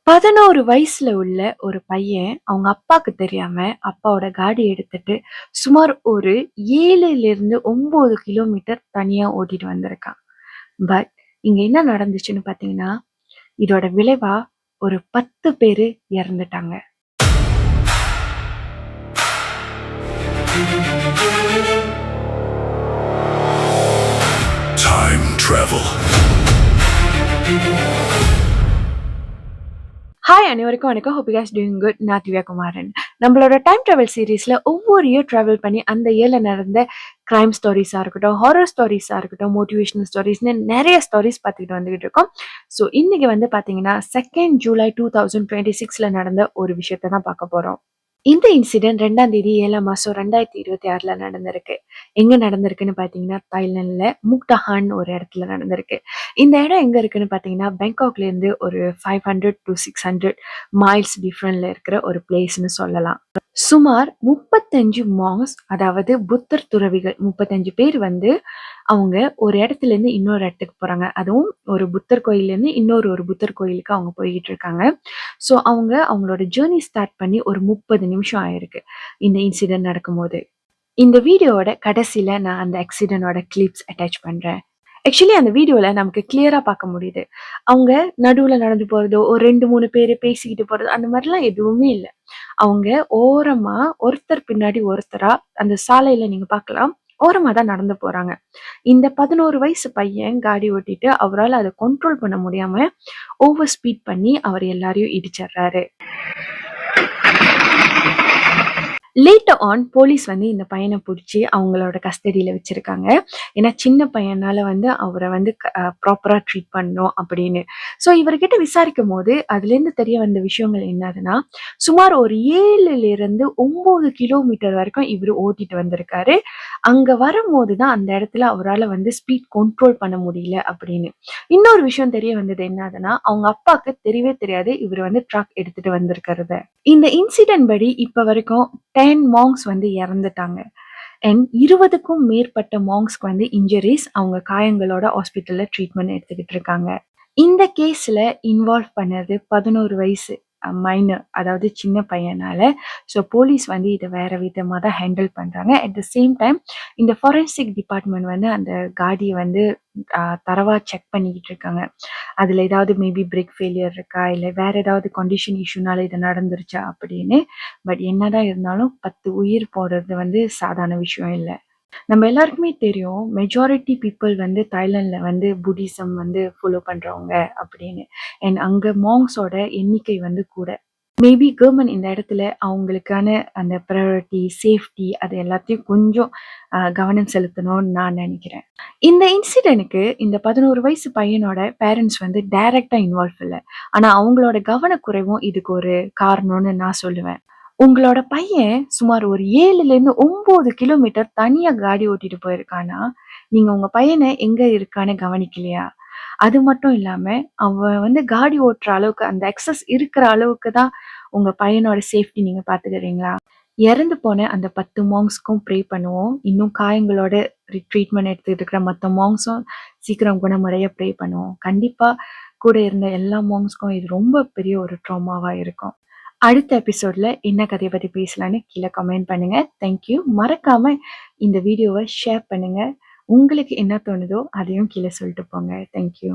11 வயசுல உள்ள ஒரு பையன் அவங்க அப்பாக்கு தெரியாம அப்பாவோட காடி எடுத்துட்டு சுமார் ஒரு 7 to 9 கிலோமீட்டர் தனியா ஓட்டிட்டு வந்திருக்கான். பட் இங்க என்ன நடந்துச்சுன்னு பாத்தீங்கன்னா, இதோட விளைவா ஒரு 10 பேரு இறந்துட்டாங்க. Time travel. ஹாய் அனைவருக்கும் வணக்கம். Hope you guys doing good. நான் திவ்யா குமாரன். நம்மளோட டைம் டிராவல் சீரீஸ்ல ஒவ்வொரு இயர் டிராவல் பண்ணி அந்த இயர்ல நடந்த கிரைம் ஸ்டோரிஸா இருக்கட்டும், ஹாரர் ஸ்டோரிஸா இருக்கட்டும், மோட்டிவேஷனல் ஸ்டோரிஸ்னு நிறைய ஸ்டோரிஸ் பார்த்துக்கிட்டு வந்துகிட்டு இருக்கோம். ஸோ இன்னைக்கு வந்து பார்த்தீங்கன்னா 2nd July 2026 நடந்த ஒரு விஷயத்தை தான் பார்க்க போறோம். இந்த இன்சிடென்ட் 2ஆம் தேதி 7ஆம் மாசம் 2026 நடந்திருக்கு. எங்க நடந்திருக்குன்னு பாத்தீங்கன்னா, தாய்லாந்துல முக்டஹான் ஒரு இடத்துல நடந்திருக்கு. இந்த இடம் எங்க இருக்குன்னு பாத்தீங்கன்னா, பேங்காக்ல இருந்து ஒரு 500 to 600 மைல்ஸ் டிஃபரன்ட்ல இருக்கிற ஒரு பிளேஸ்னு சொல்லலாம். சுமார் 35 மாங்ஸ், அதாவது புத்தர் துறவிகள் 35 பேர் வந்து அவங்க ஒரு இடத்துல இருந்து இன்னொரு இடத்துக்கு போறாங்க. அதுவும் ஒரு புத்தர் கோயில்ல இருந்து ஒரு புத்தர் கோயிலுக்கு அவங்க போய்கிட்டு இருக்காங்க. ஸோ அவங்களோட ஜேர்னி ஸ்டார்ட் பண்ணி ஒரு 30 நிமிஷம் ஆயிருக்கு இந்த இன்சிடென்ட் நடக்கும்போது. இந்த வீடியோவோட கடைசியில நான் அந்த ஆக்சிடென்டோட கிளிப்ஸ் அட்டாச் பண்றேன். ஆக்சுவலி அந்த வீடியோல நமக்கு கிளியரா பார்க்க முடியுது. அவங்க நடுவுல நடந்து போறதோ, ஒரு 2-3 பேரு பேசிக்கிட்டு போறதோ அந்த மாதிரிலாம் எதுவுமே இல்லை. அவங்க ஓரமா ஒருத்தர் பின்னாடி ஒருத்தரா அந்த சாலையில நீங்க பார்க்கலாம், ஓரமா தான் நடந்து போறாங்க. இந்த 11 வயசு பையன் காடி ஓட்டிட்டு அவரால் அதை கண்ட்ரோல் பண்ண முடியாம ஓவர் ஸ்பீட் பண்ணி அவர் எல்லாரையும் இடிச்சிடுறாரு. லேட்டர் ஆன் போலீஸ் வந்து இந்த பையனை பிடிச்சி அவங்களோட கஸ்டடியில வச்சிருக்காங்க. ஏன்னா சின்ன பையனால வந்து அவரை வந்து ப்ராப்பரா ட்ரீட் பண்ணணும் அப்படின்னு. ஸோ இவர்கிட்ட விசாரிக்கும் போது அதுலேருந்து தெரிய வந்த விஷயங்கள் என்னதுன்னா, சுமார் ஒரு 7-9 கிலோமீட்டர் வரைக்கும் இவர் ஓட்டிட்டு வந்திருக்காரு. அங்க வரும்போது தான் அந்த இடத்துல அவரால் வந்து ஸ்பீட் கண்ட்ரோல் பண்ண முடியல அப்படின்னு. இன்னொரு விஷயம் தெரிய வந்தது என்னதுன்னா, அவங்க அப்பாவுக்கு தெரியவே தெரியாது இவர் வந்து ட்ரக் எடுத்துட்டு வந்திருக்கிறத. இந்த இன்சிடென்ட் படி இப்ப வரைக்கும் 10 மாங்ஸ் வந்து இறந்துட்டாங்க. அண்ட் 20க்கும் மேற்பட்ட மாங்ஸ்க்கு வந்து இன்ஜுரிஸ், அவங்க காயங்களோட ஹாஸ்பிட்டல்ல ட்ரீட்மெண்ட் எடுத்துக்கிட்டு இருக்காங்க. இந்த கேஸ்ல இன்வால்வ் பண்ணது 11 வயசு மைனர், அதாவது சின்ன பையனால. ஸோ போலீஸ் வந்து இதை வேற விதமாக தான் ஹேண்டில் பண்றாங்க. அட் த சேம் டைம் இந்த ஃபாரன்சிக் டிபார்ட்மெண்ட் வந்து அந்த காடியை வந்து தரவா செக் பண்ணிக்கிட்டு இருக்காங்க. அதுல ஏதாவது மேபி பிரேக் ஃபெயிலியர் இருக்கா, இல்லை வேற ஏதாவது கண்டிஷன் இஷ்யூனால இது நடந்துருச்சா அப்படின்னு. பட் என்னதான் இருந்தாலும் 10 உயிர் போடுறது வந்து சாதாரண விஷயம் இல்லை. நம்ம எல்லாருக்குமே தெரியும், மெஜாரிட்டி பீப்புள் வந்து தாய்லாந்துல வந்து புத்திசம் வந்து ஃபாலோ பண்றவங்க அப்படின்னு. அண்ட் அங்க மாங்ஸோட எண்ணிக்கை வந்து கூட. மேபி கவர்மெண்ட் இந்த இடத்துல அவங்களுக்கான அந்த ப்ரையாரிட்டி, சேஃப்டி அது எல்லாத்தையும் கொஞ்சம் கவனம் செலுத்தணும்னு நான் நினைக்கிறேன். இந்த இன்சிடென்ட்க்கு இந்த 11 வயசு பையனோட பேரண்ட்ஸ் வந்து டைரக்டா இன்வால்வ் இல்லை. ஆனா அவங்களோட கவனக்குறைவும் இதுக்கு ஒரு காரணம்னு நான் சொல்லுவேன். உங்களோட பையன் சுமார் ஒரு 7-9 கிலோமீட்டர் தனியா காடி ஓட்டிட்டு போயிருக்கானா, நீங்க உங்க பையனை எங்க இருக்கான்னு கவனிக்கலையா? அது மட்டும் இல்லாம அவன் வந்து காடி ஓட்டுற அளவுக்கு அந்த எக்ஸஸ் இருக்கிற அளவுக்கு தான் உங்க பையனோட சேஃப்டி நீங்க பாத்துக்கிறீங்களா? இறந்து போன அந்த 10 மாங்ஸ்க்கும் ப்ரே பண்ணுவோம். இன்னும் காயங்களோட ட்ரீட்மெண்ட் எடுத்துட்டு இருக்கிற மற்ற மாங்ஸும் சீக்கிரம் குணமடைய ப்ரே பண்ணுவோம். கண்டிப்பா கூட இருந்த எல்லா மாங்ஸ்க்கும் இது ரொம்ப பெரிய ஒரு ட்ராமாவா இருக்கும். அடுத்த எபிசோட்ல என்ன கதையை பத்தி பேசலான்னு கீழே கமெண்ட் பண்ணுங்க. தேங்க்யூ. மறக்காம இந்த வீடியோவை ஷேர் பண்ணுங்க. உங்களுக்கு என்ன தோணுதோ அதையும் கீழே சொல்லிட்டு போங்க. தேங்க்யூ.